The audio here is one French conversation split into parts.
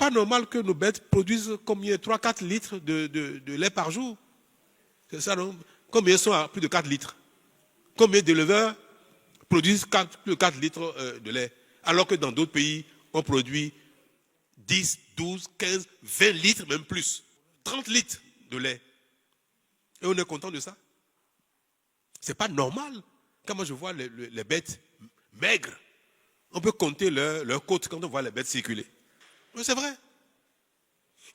pas normal que nos bêtes produisent combien 3-4 litres de lait par jour. C'est ça, non? Combien sont à plus de 4 litres? Combien d'éleveurs produisent plus de 4 litres de lait? Alors que dans d'autres pays, on produit 10, 12, 15, 20 litres, même plus. 30 litres de lait. Et on est content de ça. C'est pas normal. Quand moi je vois les bêtes maigres, on peut compter leurs côtes quand on voit les bêtes circuler. Mais c'est vrai.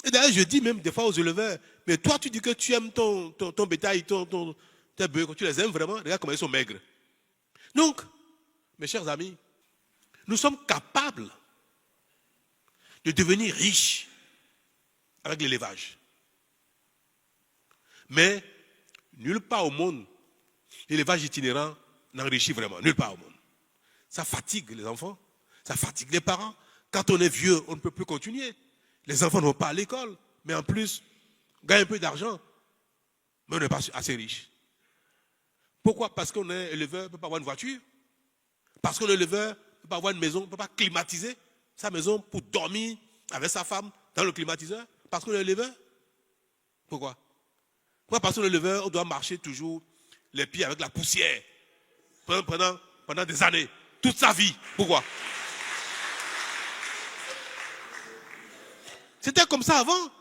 Et d'ailleurs, je dis même des fois aux éleveurs, mais toi tu dis que tu aimes ton bétail, tes bœufs, tu les aimes vraiment, regarde comment ils sont maigres. Donc, mes chers amis, nous sommes capables de devenir riches avec l'élevage. Mais nulle part au monde, l'élevage itinérant n'enrichit vraiment, nulle part au monde. Ça fatigue les enfants, ça fatigue les parents. Quand on est vieux, on ne peut plus continuer. Les enfants ne vont pas à l'école, mais en plus, on gagne un peu d'argent, mais on n'est pas assez riche. Pourquoi? Parce qu'on est éleveur, on ne peut pas avoir une voiture. Parce qu'on est éleveur, on ne peut pas avoir une maison, on ne peut pas climatiser sa maison pour dormir avec sa femme dans le climatiseur. Parce qu'on est éleveur. Pourquoi? Pourquoi? Parce qu'on est éleveur, on doit marcher toujours les pieds avec la poussière pendant des années, toute sa vie. Pourquoi? C'était comme ça avant.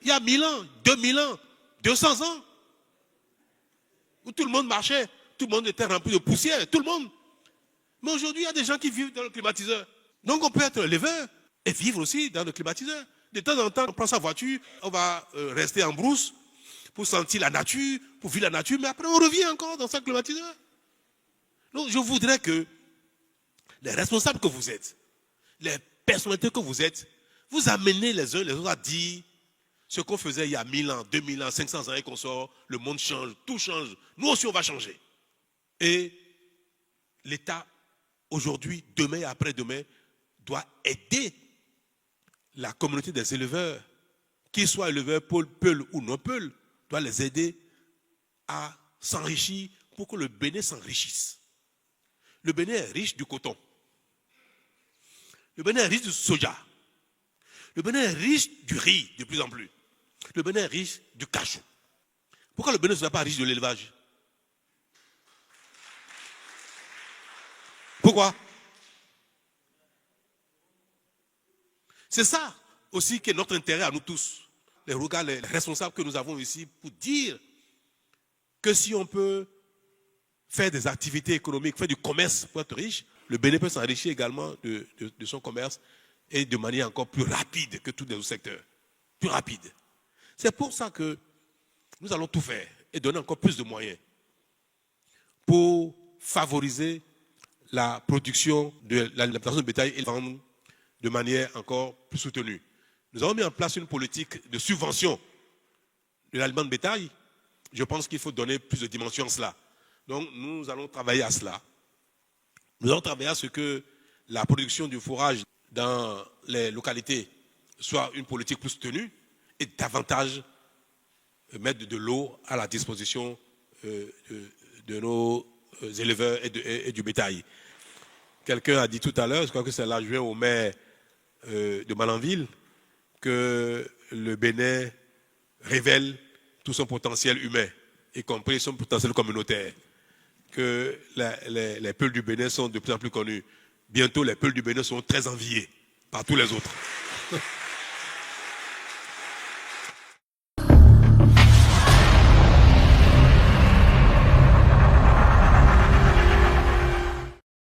Il y a 1000 ans, 2000 ans, 200 ans. Où tout le monde marchait, tout le monde était rempli de poussière, tout le monde. Mais aujourd'hui, il y a des gens qui vivent dans le climatiseur. Donc on peut être éleveur et vivre aussi dans le climatiseur. De temps en temps, on prend sa voiture, on va rester en brousse pour sentir la nature, pour vivre la nature, mais après on revient encore dans ce climatiseur. Donc je voudrais que les responsables que vous êtes, les personnalités que vous êtes, vous amenez les uns les autres à dire ce qu'on faisait il y a 1000 ans, 2000 ans, 500 ans et qu'on sort, le monde change, tout change. Nous aussi on va changer. Et l'État, aujourd'hui, demain et après-demain, doit aider la communauté des éleveurs, qu'ils soient éleveurs Peul ou non Peul, doit les aider à s'enrichir pour que le Bénin s'enrichisse. Le Bénin est riche du coton. Le Bénin est riche du soja. Le Bénin est riche du riz de plus en plus. Le Bénin est riche du cajou. Pourquoi le Bénin ne sera pas riche de l'élevage? Pourquoi? C'est ça aussi qui est notre intérêt à nous tous, les responsables que nous avons ici, pour dire que si on peut faire des activités économiques, faire du commerce pour être riche, le Bénin peut s'enrichir également de son commerce et de manière encore plus rapide que tous les autres secteurs. Plus rapide. C'est pour ça que nous allons tout faire et donner encore plus de moyens pour favoriser la production de l'alimentation de bétail et vendre de manière encore plus soutenue. Nous avons mis en place une politique de subvention de l'aliment de bétail. Je pense qu'il faut donner plus de dimension à cela. Donc nous allons travailler à cela. Nous allons travailler à ce que la production du fourrage dans les localités soit une politique plus soutenue et davantage mettre de l'eau à la disposition de nos éleveurs et du bétail. Quelqu'un a dit tout à l'heure, je crois que c'est l'adjoint au maire de Malanville, que le Bénin révèle tout son potentiel humain, y compris son potentiel communautaire. Que les Peuls du Bénin sont de plus en plus connus. Bientôt, les Peuls du Bénin seront très enviés par tous les autres.